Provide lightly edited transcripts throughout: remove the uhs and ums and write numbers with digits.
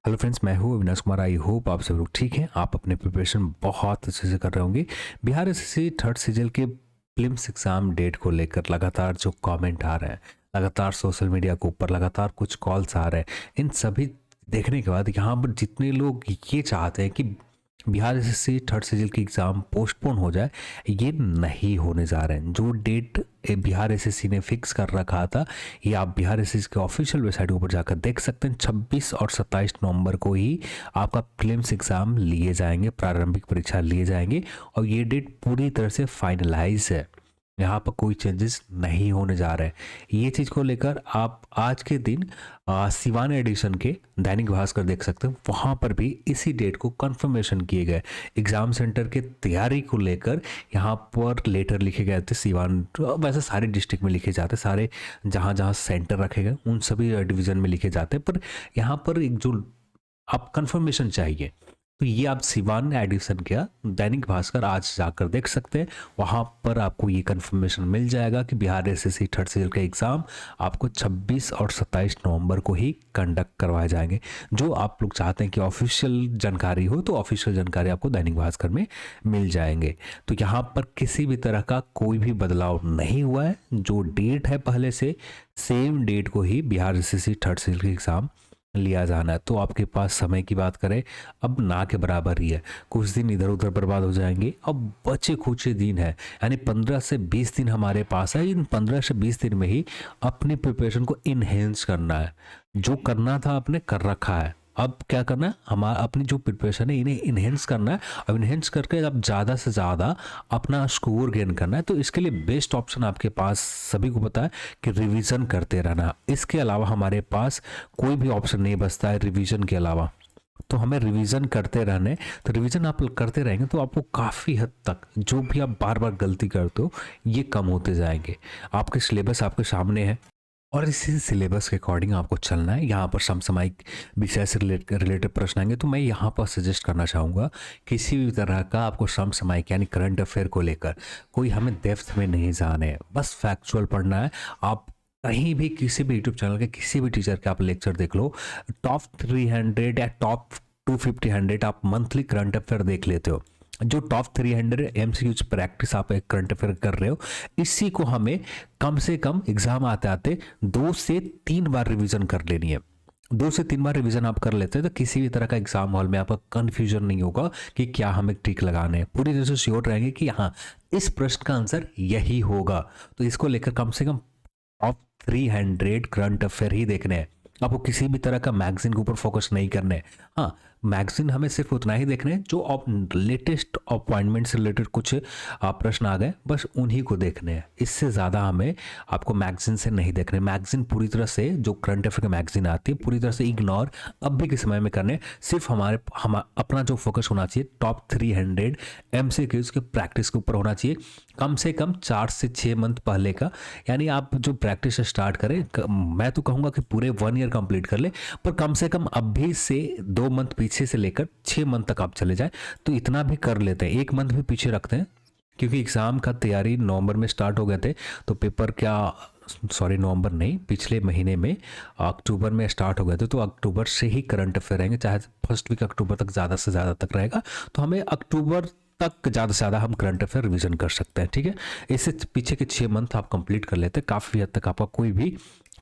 Hello friends, मैं हूँ Avinash Kumar. I hope आप सब लोग ठीक हैं। आप अपने प्रिपरेशन बहुत अच्छे से कर रहे होंगे। बिहार एसएससी थर्ड सीजन के प्रीलिम्स एग्जाम डेट को लेकर लगातार जो कमेंट आ रहे हैं, लगातार सोशल मीडिया के ऊपर लगातार कुछ कॉल्स आ रहे हैं, इन सभी देखने के बाद यहाँ पर जितने लोग ये चाहते हैं कि बिहार एसएससी थर्ड सीजन की एग्ज़ाम पोस्टपोन हो जाए, ये नहीं होने जा रहे हैं। जो डेट बिहार एसएससी ने फिक्स कर रखा था, ये आप बिहार एसएससी के ऑफिशियल वेबसाइट के ऊपर जाकर देख सकते हैं। 26 और 27 नवंबर को ही आपका प्रीलिम्स एग्ज़ाम लिए जाएंगे, प्रारंभिक परीक्षा लिए जाएंगे और ये डेट पूरी तरह से फाइनलाइज है। यहाँ पर कोई चेंजेस नहीं होने जा रहे हैं। ये चीज़ को लेकर आप आज के दिन सिवान एडिशन के दैनिक भास्कर देख सकते हैं। वहाँ पर भी इसी डेट को कंफर्मेशन किए गए। एग्ज़ाम सेंटर के तैयारी को लेकर यहाँ पर लेटर लिखे गए थे। सिवान वैसे सारे डिस्ट्रिक्ट में लिखे जाते, सारे जहाँ जहाँ सेंटर रखे गए उन सभी डिवीज़न में लिखे जाते, पर यहाँ पर एक जो आप कंफर्मेशन चाहिए, तो ये आप सिवान एडिशन का दैनिक भास्कर आज जाकर देख सकते हैं। वहाँ पर आपको ये कंफर्मेशन मिल जाएगा कि बिहार एसएससी थर्ड सीजन का एग्ज़ाम आपको 26 और 27 नवंबर को ही कंडक्ट करवाए जाएंगे। जो आप लोग चाहते हैं कि ऑफिशियल जानकारी हो, तो ऑफिशियल जानकारी आपको दैनिक भास्कर में मिल जाएंगे। तो यहाँ पर किसी भी तरह का कोई भी बदलाव नहीं हुआ है। जो डेट है पहले से सेम डेट को ही बिहार एसएससी थर्ड सीजन का एग्ज़ाम लिया जाना है। तो आपके पास समय की बात करें, अब ना के बराबर ही है। कुछ दिन इधर उधर बर्बाद हो जाएंगे। अब बचे कुछ दिन है, यानी 15 से 20 दिन हमारे पास है। इन 15 से 20 दिन में ही अपनी प्रिपरेशन को इन्हेंस करना है। जो करना था आपने कर रखा है, अब क्या करना है, हमारा अपनी जो प्रिपरेशन है इन्हें इन्हेंस करना है। अब इन्हेंस करके अब ज़्यादा से ज़्यादा अपना स्कोर गेन करना है। तो इसके लिए बेस्ट ऑप्शन आपके पास सभी को पता है कि रिवीजन करते रहना। इसके अलावा हमारे पास कोई भी ऑप्शन नहीं बचता है रिवीजन के अलावा। तो हमें रिवीजन करते रहने, तो रिवीजन आप करते रहेंगे तो आपको काफ़ी हद तक जो भी आप बार बार गलती करते हो ये कम होते जाएंगे। आपके सिलेबस आपके सामने है और इसी सिलेबस के अकॉर्डिंग आपको चलना है। यहाँ पर समसामयिक विषय से रिलेटेड प्रश्न आएंगे, तो मैं यहाँ पर सजेस्ट करना चाहूँगा किसी भी तरह का आपको समसामयिक यानी करंट अफेयर को लेकर कोई हमें डेप्थ में नहीं जाना है, बस फैक्चुअल पढ़ना है। आप कहीं भी किसी भी यूट्यूब चैनल के किसी भी टीचर के आप लेक्चर देख लो, टॉप 300 या टॉप 250 100 आप मंथली करंट अफेयर देख लेते हो। जो टॉप 300 एमसीक्यूज प्रैक्टिस आप एक करंट अफेयर कर रहे हो, इसी को हमें कम से कम एग्जाम आते आते 2 से 3 बार रिवीजन कर लेनी है। 2 से 3 बार रिवीजन आप कर लेते हैं तो किसी भी तरह का एग्जाम हॉल में आपका कंफ्यूजन नहीं होगा कि क्या हमें ट्रिक लगाने हैं। पूरी तरह से श्योर रहेंगे कि हाँ, इस प्रश्न का आंसर यही होगा। तो इसको लेकर कम से कम टॉप 300 करंट अफेयर ही देखने हैं। आपको किसी भी तरह का मैगजीन के ऊपर फोकस नहीं करना है। हाँ, मैगजीन हमें सिर्फ उतना ही देखना है जो लेटेस्ट अपॉइंटमेंट से रिलेटेड कुछ प्रश्न आ गए, बस उन्हीं को देखने हैं। इससे ज़्यादा हमें आपको मैगजीन से नहीं देखने। मैगजीन पूरी तरह से, जो करंट अफेयर की मैगजीन आती है, पूरी तरह से इग्नोर अब भी के समय में करने। सिर्फ हम अपना जो फोकस होना चाहिए टॉप 300 एमसीक्यूज के प्रैक्टिस के ऊपर होना चाहिए। कम से कम 4 से 6 मंथ पहले का, यानी आप जो प्रैक्टिस स्टार्ट करें, मैं तो कहूँगा कि पूरे 1 ईयर कंप्लीट कर ले, पर कम से कम अभी से 2 मंथ पीछे से लेकर 6 मंथ तक आप चले जाए तो इतना भी कर लेते हैं। 1 मंथ भी पीछे रखते हैं, क्योंकि एग्ज़ाम का तैयारी नवंबर में स्टार्ट हो गए थे, तो पेपर क्या, सॉरी नवंबर नहीं, पिछले महीने में अक्टूबर में स्टार्ट हो गए थे। तो अक्टूबर से ही करंट अफेयर रहेंगे, चाहे फर्स्ट वीक अक्टूबर तक ज़्यादा से ज़्यादा तक रहेगा। तो हमें अक्टूबर तक ज़्यादा से ज़्यादा हम करंट अफेयर रिवीजन कर सकते हैं। ठीक है, इससे पीछे के 6 मंथ आप कंप्लीट कर लेते हैं, काफ़ी हद तक आपका कोई भी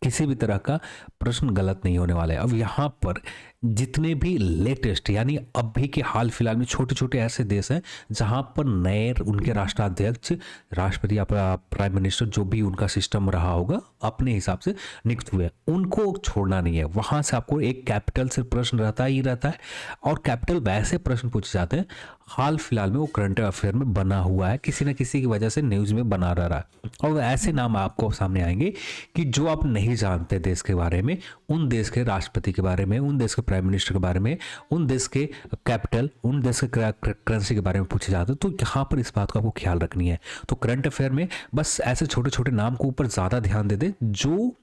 किसी भी तरह का प्रश्न गलत नहीं होने वाला है। अब यहाँ पर जितने भी लेटेस्ट, यानी अभी के हाल फिलहाल में छोटे छोटे ऐसे देश हैं जहाँ पर नए उनके राष्ट्राध्यक्ष, राष्ट्रपति या प्राइम मिनिस्टर, जो भी उनका सिस्टम रहा होगा, अपने हिसाब से नियुक्त हुए, उनको छोड़ना नहीं है। वहाँ से आपको एक कैपिटल से प्रश्न रहता ही रहता है, और कैपिटल वैसे प्रश्न पूछे जाते हैं हाल फिलहाल में वो करंट अफेयर में बना हुआ है, किसी न किसी की वजह से न्यूज़ में बना रहा है। और ऐसे नाम आपको सामने आएंगे कि जो आप नहीं जानते देश के बारे में, उन देश के राष्ट्रपति के बारे में, उन देश के प्राइम मिनिस्टर के बारे में, उन देश के कैपिटल, उन देश के करेंसी के बारे में पूछे जाते हैं। तो यहाँ पर इस बात को आपको ख्याल रखनी है। तो करंट अफेयर में बस ऐसे छोटे छोटे नाम के ऊपर ज़्यादा ध्यान दे दें जो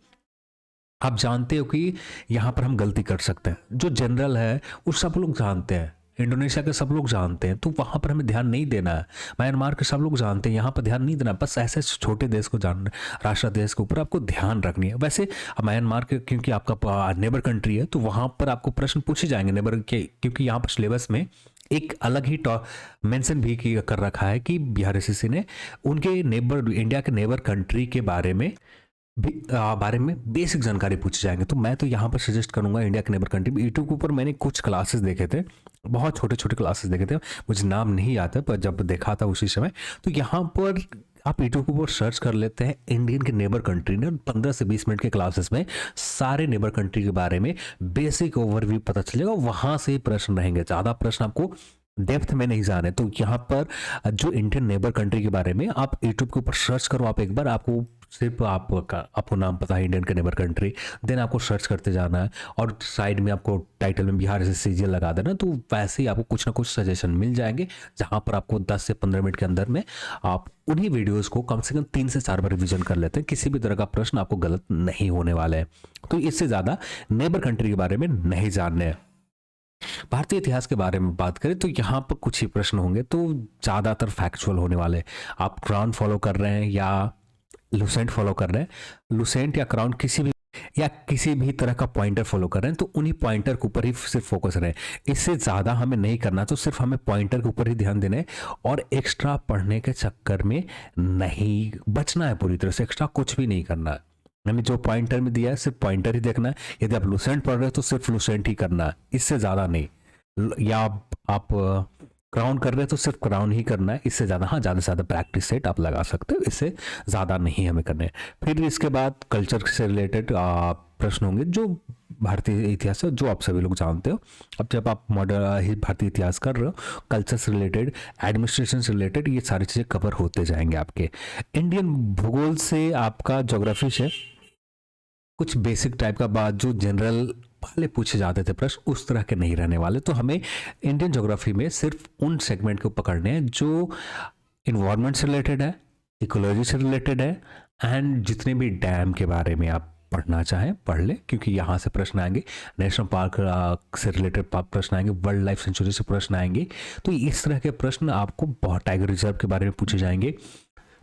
आप जानते हो कि यहाँ पर हम गलती कर सकते हैं। जो जनरल है वो सब लोग जानते हैं, इंडोनेशिया के सब लोग जानते हैं, तो वहाँ पर हमें ध्यान नहीं देना है। म्यांमार के सब लोग जानते हैं, यहाँ पर ध्यान नहीं देना। बस ऐसे छोटे देश को जान, राष्ट्र देश के ऊपर आपको ध्यान रखनी है। वैसे म्यांमार के क्योंकि आपका नेबर कंट्री है, तो वहाँ पर आपको प्रश्न पूछे जाएंगे नेबर के, क्योंकि यहाँ पर सिलेबस में एक अलग ही मेंशन भी कर रखा है कि BRSCC ने उनके नेबर, इंडिया के नेबर कंट्री के बारे में बेसिक जानकारी पूछे जाएंगे। तो मैं तो यहाँ पर सजेस्ट करूंगा इंडिया के नेबर कंट्री। यूट्यूब के ऊपर मैंने कुछ क्लासेस देखे थे, बहुत छोटे छोटे क्लासेस देखे थे, मुझे नाम नहीं आता, पर जब देखा था उसी समय, तो यहाँ पर आप यूट्यूब के ऊपर सर्च कर लेते हैं इंडियन के नेबर कंट्री ने, 15 से 20 मिनट के क्लासेस में सारे नेबर कंट्री के बारे में बेसिक ओवरव्यू पता चलेगा। वहां से प्रश्न रहेंगे, ज़्यादा प्रश्न आपको डेप्थ में नहीं जाने। तो यहाँ पर जो इंडियन नेबर कंट्री के बारे में आप यूट्यूब के ऊपर सर्च करो आप एक बार, आपको सिर्फ आपको नाम पता है इंडियन के नेबर कंट्री, देन आपको सर्च करते जाना है और साइड में आपको टाइटल में BRSCC लगा देना। तो वैसे ही आपको कुछ ना कुछ सजेशन मिल जाएंगे, जहां पर आपको 10 से 15 मिनट के अंदर में आप उन्हीं वीडियोस को कम से कम 3 से 4 बार रिवीजन कर लेते हैं। किसी भी तरह का प्रश्न आपको गलत नहीं होने वाला है। तो इससे ज़्यादा नेबर कंट्री के बारे में नहीं जानने हैं। भारतीय इतिहास के बारे में बात करें तो यहाँ पर कुछ ही प्रश्न होंगे, तो ज़्यादातर फैक्चुअल होने वाले। आप क्राउन फॉलो कर रहे हैं या लुसेंट फॉलो कर रहे हैं, लुसेंट या क्राउन किसी भी तरह का पॉइंटर फॉलो कर रहे हैं, तो उन्हीं पॉइंटर के ऊपर ही सिर्फ फोकस रहे। इससे ज़्यादा हमें नहीं करना, तो सिर्फ हमें पॉइंटर के ऊपर ही ध्यान देना है और एक्स्ट्रा पढ़ने के चक्कर में नहीं बचना है। पूरी तरह से एक्स्ट्रा कुछ भी नहीं करना है, यानी जो पॉइंटर में दिया है सिर्फ पॉइंटर ही देखना है। यदि आप लुसेंट पढ़ रहे हो तो सिर्फ लुसेंट ही करना है, इससे ज़्यादा नहीं। या आप क्राउन कर रहे हैं तो सिर्फ क्राउन ही करना है, इससे ज़्यादा, हाँ ज़्यादा से ज़्यादा प्रैक्टिस सेट आप लगा सकते हो, इससे ज़्यादा नहीं हमें करने। फिर इसके बाद कल्चर से रिलेटेड प्रश्न होंगे, जो भारतीय इतिहास है, जो आप सभी लोग जानते हो। अब जब आप मॉडर्न भारतीय इतिहास कर रहे हो, कल्चर से रिलेटेड, एडमिनिस्ट्रेशन से रिलेटेड, ये सारी चीज़ें कवर होते जाएंगे आपके। इंडियन भूगोल से आपका ज्योग्राफी से कुछ बेसिक टाइप का बात, जो जनरल पहले पूछे जाते थे प्रश्न, उस तरह के नहीं रहने वाले। तो हमें इंडियन ज्योग्राफी में सिर्फ उन सेगमेंट को पकड़ने हैं जो इन्वायरमेंट से रिलेटेड है, इकोलॉजी से रिलेटेड है, एंड जितने भी डैम के बारे में आप पढ़ना चाहें पढ़ लें, क्योंकि यहाँ से प्रश्न आएंगे। नेशनल पार्क से रिलेटेड प्रश्न आएंगे, वाइल्ड लाइफ सेंचुरी से प्रश्न आएंगे। तो इस तरह के प्रश्न आपको, बहुत टाइगर रिजर्व के बारे में पूछे जाएंगे।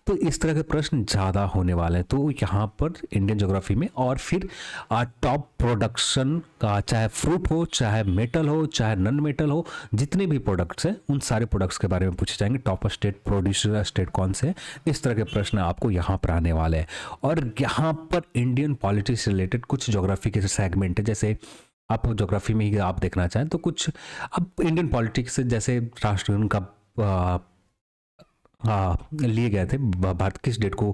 तो इस तरह के प्रश्न ज़्यादा होने वाले हैं। तो यहाँ पर इंडियन ज्योग्राफी में, और फिर टॉप प्रोडक्शन का, चाहे फ्रूट हो, चाहे मेटल हो, चाहे नॉन मेटल हो, जितने भी प्रोडक्ट्स हैं उन सारे प्रोडक्ट्स के बारे में पूछे जाएंगे। टॉप स्टेट प्रोड्यूसर स्टेट कौन से, इस तरह के प्रश्न आपको यहाँ पर आने वाले हैं। और यहाँ पर इंडियन पॉलिटिक्स से रिलेटेड कुछ ज्योग्राफी के सेगमेंट है, जैसे आप ज्योग्राफी में ही आप देखना चाहें तो कुछ अब इंडियन पॉलिटिक्स जैसे राष्ट्रगीत का लिए गए थे, भारत किस डेट को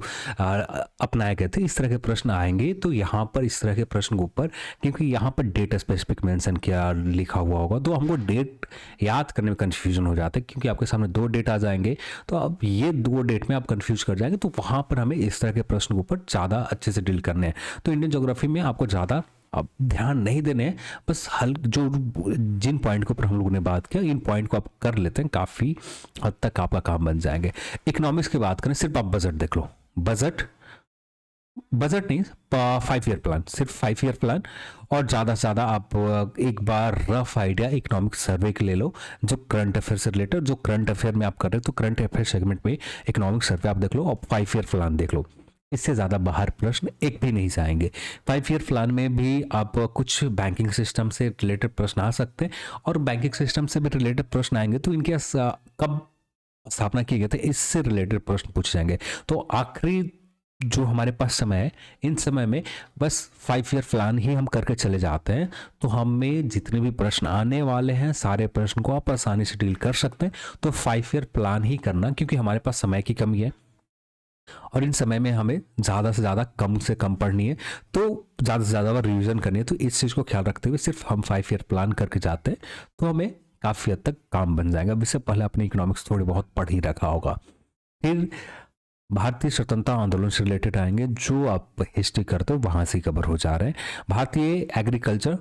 अपनाए गए थे, इस तरह के प्रश्न आएंगे। तो यहाँ पर इस तरह के प्रश्न के ऊपर, क्योंकि यहाँ पर डेट स्पेसिफिक मेंशन किया लिखा हुआ होगा, तो हमको डेट याद करने में कन्फ्यूजन हो जाता है, क्योंकि आपके सामने 2 डेट आ जाएंगे, तो अब ये 2 डेट में आप कन्फ्यूज कर जाएंगे। तो वहाँ पर हमें इस तरह के प्रश्न के ऊपर ज़्यादा अच्छे से डील करने हैं। तो इंडियन ज्योग्राफी में आपको ज़्यादा अब ध्यान नहीं देने, बस जो जिन पॉइंट के ऊपर हम लोगों ने बात किया, इन पॉइंट को आप कर लेते हैं, काफ़ी हद तक आपका काम बन जाएंगे। इकोनॉमिक्स की बात करें, सिर्फ आप बजट देख लो, बजट नहीं, 5 ईयर प्लान, सिर्फ 5 ईयर प्लान, और ज़्यादा से ज़्यादा आप एक बार रफ आइडिया इकोनॉमिक सर्वे के ले लो, जो करंट अफेयर से रिलेटेड, जो करंट अफेयर में आप कर रहे हो, तो करंट अफेयर सेगमेंट में इकोनॉमिक सर्वे आप देख लो और 5 ईयर प्लान देख लो। इससे ज़्यादा बाहर प्रश्न एक भी नहीं जाएंगे। 5 ईयर प्लान में भी आप कुछ बैंकिंग सिस्टम से रिलेटेड प्रश्न आ सकते हैं, और बैंकिंग सिस्टम से भी रिलेटेड प्रश्न आएंगे तो इनके कब स्थापना किए गए थे, इससे रिलेटेड प्रश्न पूछे जाएंगे। तो आखिरी जो हमारे पास समय है, इन समय में बस 5 ईयर प्लान ही हम करके चले जाते हैं, तो हमें जितने भी प्रश्न आने वाले हैं सारे प्रश्न को आप आसानी से डील कर सकते हैं। तो 5 ईयर प्लान ही करना, क्योंकि हमारे पास समय की कमी है और इन समय में हमें ज़्यादा से कम पढ़नी है, तो ज़्यादा से ज़्यादा रिवीजन करनी है। तो इस चीज़ को ख्याल रखते हुए सिर्फ हम 5 ईयर प्लान करके जाते हैं, तो हमें काफ़ी हद तक काम बन जाएगा। अब इससे पहले अपने इकोनॉमिक्स थोड़ी बहुत पढ़ ही रखा होगा। फिर भारतीय स्वतंत्रता आंदोलन से रिलेटेड आएंगे, जो आप हिस्ट्री करते हो वहाँ से कवर हो जा रहे हैं। भारतीय एग्रीकल्चर,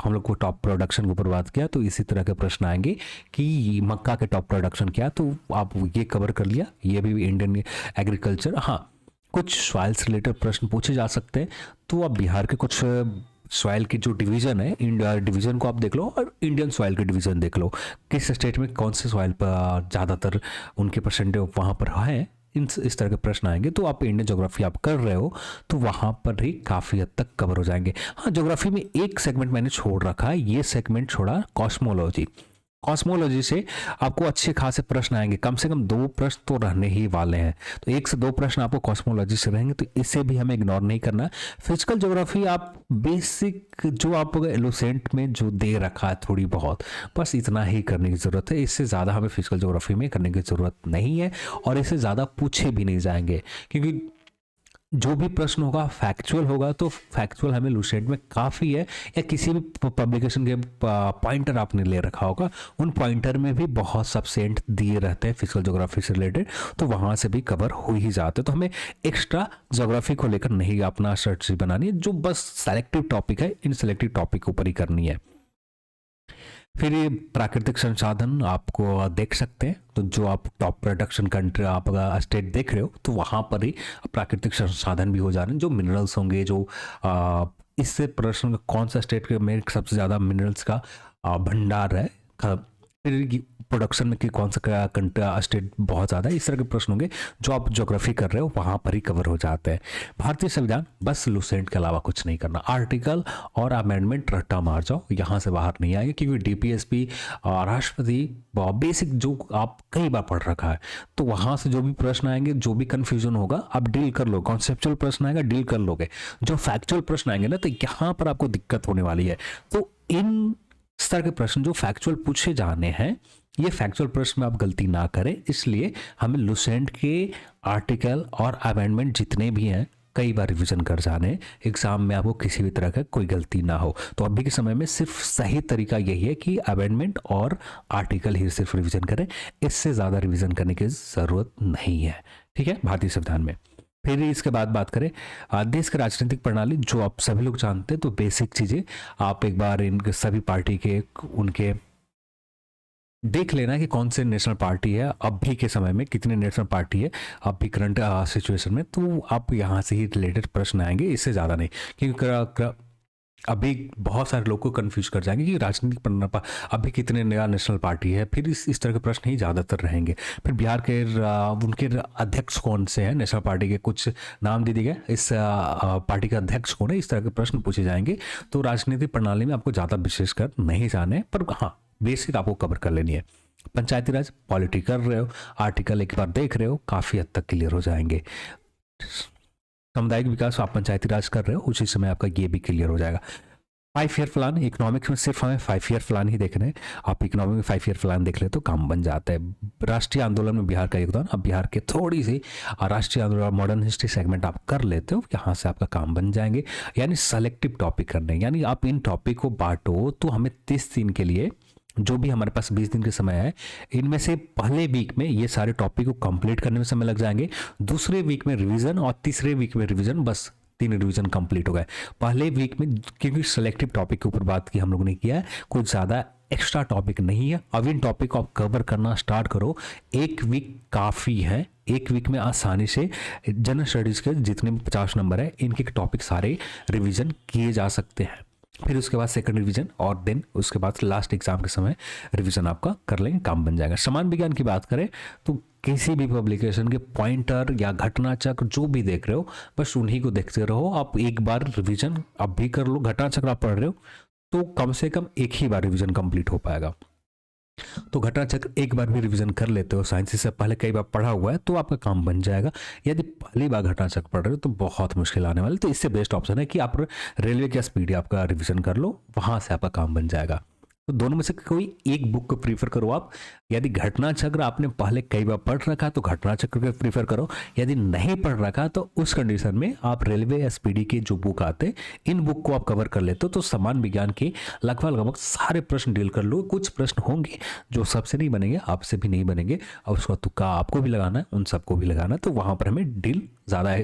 हम लोग को टॉप प्रोडक्शन के ऊपर बात किया, तो इसी तरह के प्रश्न आएंगे कि मक्का के टॉप प्रोडक्शन क्या, तो आप ये कवर कर लिया, ये भी इंडियन एग्रीकल्चर। हाँ, कुछ सॉइल से रिलेटेड प्रश्न पूछे जा सकते हैं, तो आप बिहार के कुछ सॉइल की जो डिवीजन है, इंडिया डिवीजन को आप देख लो और इंडियन सॉइल की डिवीजन देख लो, किस स्टेट में कौन से सॉइल पर ज़्यादातर उनके परसेंटेज वहाँ पर है, इस तरह के प्रश्न आएंगे। तो आप इंडियन ज्योग्राफी आप कर रहे हो तो वहाँ पर ही काफ़ी हद तक कवर हो जाएंगे। हाँ, ज्योग्राफी में एक सेगमेंट मैंने छोड़ रखा है, ये सेगमेंट छोड़ा कॉस्मोलॉजी। कॉस्मोलॉजी से आपको अच्छे खासे प्रश्न आएंगे, कम से कम 2 प्रश्न तो रहने ही वाले हैं। तो 1 से 2 प्रश्न आपको कॉस्मोलॉजी से रहेंगे, तो इसे भी हमें इग्नोर नहीं करना। फिजिकल ज्योग्राफी आप बेसिक जो आप लुसेंट में जो दे रखा है थोड़ी बहुत, बस इतना ही करने की ज़रूरत है। इससे ज़्यादा हमें फिजिकल ज्योग्राफी में करने की ज़रूरत नहीं है और इससे ज़्यादा पूछे भी नहीं जाएंगे, क्योंकि जो भी प्रश्न होगा फैक्चुअल होगा। तो फैक्चुअल हमें लुसेंट में काफ़ी है, या किसी भी पब्लिकेशन के पॉइंटर आपने ले रखा होगा, उन पॉइंटर में भी बहुत सब्सेंट दिए रहते हैं फिजिकल ज्योग्राफी से रिलेटेड, तो वहाँ से भी कवर हो ही जाते हैं। तो हमें एक्स्ट्रा ज्योग्राफी को लेकर नहीं अपना स्ट्रेटजी बनानी है, जो बस सेलेक्टिव टॉपिक है, इन सेलेक्टिव टॉपिक के ऊपर ही करनी है। फिर ये प्राकृतिक संसाधन आपको देख सकते हैं, तो जो आप टॉप प्रोडक्शन कंट्री आप स्टेट देख रहे हो, तो वहाँ पर ही प्राकृतिक संसाधन भी हो जा रहे हैं, जो मिनरल्स होंगे, जो इससे प्रश्न कौन सा स्टेट के में सबसे ज़्यादा मिनरल्स का भंडार है, फिर प्रोडक्शन में कि कौन सा स्टेट बहुत ज़्यादा है, इस तरह के प्रश्न होंगे जो आप ज्योग्राफी कर रहे हो वहाँ पर ही कवर हो जाते हैं। भारतीय संविधान बस लुसेंट के अलावा कुछ नहीं करना, आर्टिकल और अमेंडमेंट रट्टा मार जाओ, यहाँ से बाहर नहीं आएंगे, क्योंकि डीपीएसपी राष्ट्रपति बेसिक जो आप कई बार पढ़ रखा है, तो वहाँ से जो भी प्रश्न आएंगे, जो भी कन्फ्यूजन होगा आप डील कर लो। कॉन्सेप्चुअल प्रश्न आएगा डील कर लोगे, जो फैक्चुअल प्रश्न आएंगे ना, तो यहाँ पर आपको दिक्कत होने वाली है। तो इन इस तरह के प्रश्न जो फैक्चुअल पूछे जाने हैं, ये फैक्चुअल प्रश्न में आप गलती ना करें, इसलिए हमें लुसेंट के आर्टिकल और अमेंडमेंट जितने भी हैं कई बार रिवीजन कर जाने, एग्जाम में आपको किसी भी तरह का कोई गलती ना हो। तो अभी के समय में सिर्फ सही तरीका यही है कि अमेंडमेंट और आर्टिकल ही सिर्फ रिवीजन करें, इससे ज़्यादा रिवीजन करने की ज़रूरत नहीं है। ठीक है, भारतीय संविधान में। फिर इसके बाद बात करें देश की राजनीतिक प्रणाली, जो आप सभी लोग जानते हैं, तो बेसिक चीज़ें आप एक बार इन सभी पार्टी के उनके देख लेना कि कौन से नेशनल पार्टी है, अभी के समय में कितने नेशनल पार्टी है अभी करंट सिचुएशन में, तो आप यहाँ से ही रिलेटेड प्रश्न आएंगे, इससे ज़्यादा नहीं। क्योंकि अभी बहुत सारे लोग को कंफ्यूज कर जाएंगे कि राजनीतिक प्रणाली अभी कितने नया नेशनल पार्टी है, फिर इस तरह के प्रश्न ही ज़्यादातर रहेंगे। फिर बिहार के उनके अध्यक्ष कौन से हैं, नेशनल पार्टी के कुछ नाम दे दिए गए, इस पार्टी का अध्यक्ष कौन है, इस तरह के प्रश्न पूछे जाएंगे। तो राजनीतिक प्रणाली में आपको ज़्यादा विशेषकर नहीं जाने, पर हाँ बेसिक आपको कवर कर लेनी है। पंचायती राज पॉलिटी कर रहे हो, आर्टिकल एक बार देख रहे हो, काफ़ी हद तक क्लियर हो जाएंगे। सामुदायिक विकास आप पंचायती राज कर रहे हो, उसी समय आपका ये भी क्लियर हो जाएगा। 5 ईयर प्लान, इकोनॉमिक्स में सिर्फ हमें 5 ईयर प्लान ही देखने हैं, आप इकोनॉमिक में 5 ईयर प्लान देख ले तो काम बन जाता है। राष्ट्रीय आंदोलन में बिहार का योगदान, अब बिहार के थोड़ी सी राष्ट्रीय आंदोलन मॉडर्न हिस्ट्री सेगमेंट आप कर लेते हो, यहाँ से आपका काम बन जाएंगे। यानी सेलेक्टिव टॉपिक करने, यानी आप इन टॉपिक को बांटो, तो हमें 30 दिन के लिए, जो भी हमारे पास 20 दिन के समय है, इनमें से पहले वीक में ये सारे टॉपिक को कंप्लीट करने में समय लग जाएंगे, दूसरे वीक में रिवीजन और तीसरे वीक में रिवीजन, बस 3 रिवीजन कंप्लीट हो गए। पहले वीक में क्योंकि सेलेक्टिव टॉपिक के ऊपर बात की हम लोगों ने किया है, कुछ ज़्यादा एक्स्ट्रा टॉपिक नहीं है। अब इन टॉपिक को आप कवर करना स्टार्ट करो, 1 वीक काफ़ी है। 1 वीक में आसानी से जनरल स्टडीज़ के जितने भी 50 नंबर है, इनके टॉपिक सारे रिवीजन किए जा सकते हैं। फिर उसके बाद सेकंड रिवीजन और देन उसके बाद लास्ट एग्जाम के समय रिवीजन आपका कर लेंगे, काम बन जाएगा। समान विज्ञान की बात करें तो किसी भी पब्लिकेशन के पॉइंटर या घटना चक्र जो भी देख रहे हो, बस उन्हीं को देखते रहो। आप एक बार रिवीजन अब भी कर लो, घटना चक्र आप पढ़ रहे हो तो कम से कम एक ही बार रिवीजन कंप्लीट हो पाएगा। तो घटना चक्र एक बार भी रिवीजन कर लेते हो, साइंस से पहले कई बार पढ़ा हुआ है, तो आपका काम बन जाएगा। यदि पहली बार घटना चक्र पढ़ रहे हो तो बहुत मुश्किल आने वाली, तो इससे बेस्ट ऑप्शन है कि आप रेलवे का स्पीड आपका रिवीजन कर लो, वहाँ से आपका काम बन जाएगा। तो दोनों में से कोई एक बुक को प्रीफर करो आप। यदि घटना चक्र आपने पहले कई बार पढ़ रखा तो घटना चक्र को प्रीफर करो, यदि नहीं पढ़ रखा तो उस कंडीशन में आप रेलवे एसपीडी के जो बुक आते, इन बुक को आप कवर कर लेते हो, तो समान विज्ञान के लगभग सारे प्रश्न डील कर लो। कुछ प्रश्न होंगे जो सबसे नहीं बनेंगे, आपसे भी नहीं बनेंगे, और उसका तुक्का आपको भी लगाना है, उन सबको भी लगाना है, तो वहाँ पर हमें डील ज़्यादा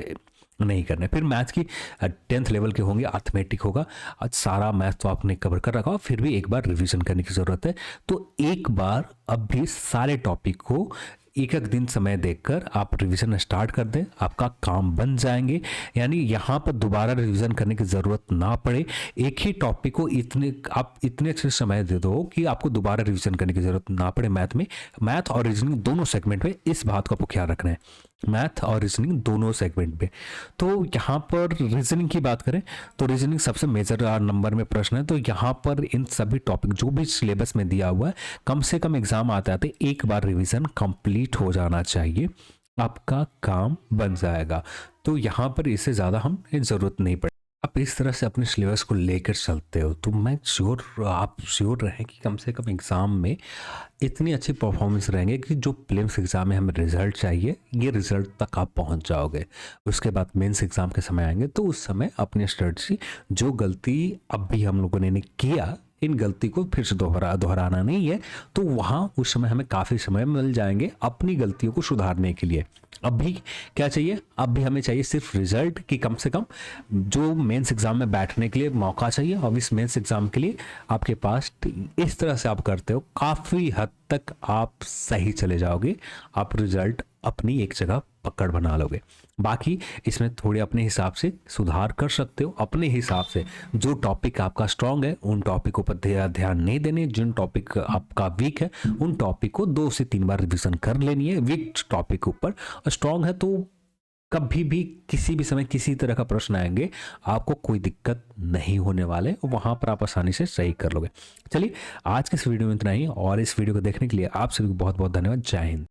नहीं करने। फिर मैथ्स की 10th लेवल के होंगे, अर्थमेटिक होगा, आज सारा मैथ तो आपने कवर कर रखा, फिर भी एक बार रिवीजन करने की ज़रूरत है। तो एक बार अब भी सारे टॉपिक को एक एक दिन समय देखकर आप रिवीजन स्टार्ट कर दें, आपका काम बन जाएंगे। यानी यहाँ पर दोबारा रिवीजन करने की ज़रूरत ना पड़े। एक ही टॉपिक को आप इतने अच्छे समय दे दो कि आपको दोबारा रिवीजन करने की ज़रूरत ना पड़े। मैथ और रीजनिंग दोनों सेगमेंट में इस बात का आपको ख्याल रखना है, मैथ और रीजनिंग दोनों सेगमेंट में। तो यहाँ पर रीजनिंग की बात करें तो रीजनिंग सबसे मेजर नंबर में प्रश्न है। तो यहाँ पर इन सभी टॉपिक जो भी सिलेबस में दिया हुआ है, कम से कम एग्जाम आते आते एक बार रिवीजन कंप्लीट हो जाना चाहिए, आपका काम बन जाएगा। तो यहाँ पर इससे ज़्यादा हम ज़रूरत नहीं पड़े। आप इस तरह से अपने सिलेबस को लेकर चलते हो तो आप श्योर रहें कि कम से कम एग्ज़ाम में इतनी अच्छी परफॉर्मेंस रहेंगे कि जो प्रीलिम्स एग्ज़ाम में हमें रिजल्ट चाहिए, ये रिजल्ट तक आप पहुंच जाओगे। उसके बाद मेंस एग्ज़ाम के समय आएंगे तो उस समय अपनी स्ट्रेटजी, जो गलती अब भी हम लोगों ने किया, इन गलती को फिर से दोहराना नहीं है। तो वहाँ उस समय हमें काफ़ी समय मिल जाएंगे अपनी गलतियों को सुधारने के लिए। अब भी क्या चाहिए, अब भी हमें चाहिए सिर्फ रिजल्ट की कम से कम जो मेंस एग्जाम में बैठने के लिए मौका चाहिए। और इस मेंस एग्जाम के लिए आपके पास इस तरह से आप करते हो, काफ़ी हद तक आप सही चले जाओगे, आप रिजल्ट अपनी एक जगह पकड़ बना लोगे। बाकी इसमें थोड़े अपने हिसाब से सुधार कर सकते हो, अपने हिसाब से। जो टॉपिक आपका स्ट्रांग है उन टॉपिकों पर ध्यान नहीं देने, जिन टॉपिक आपका वीक है उन टॉपिक को 2 से 3 बार रिवीजन कर लेनी है वीक टॉपिक ऊपर। स्ट्रांग है तो कभी भी किसी भी समय किसी तरह का प्रश्न आएंगे, आपको कोई दिक्कत नहीं होने वाले, वहां पर आप आसानी से सही कर लोगे। चलिए आज के इस वीडियो में इतना ही, और इस वीडियो को देखने के लिए आप सभी को बहुत बहुत धन्यवाद। जय हिंद।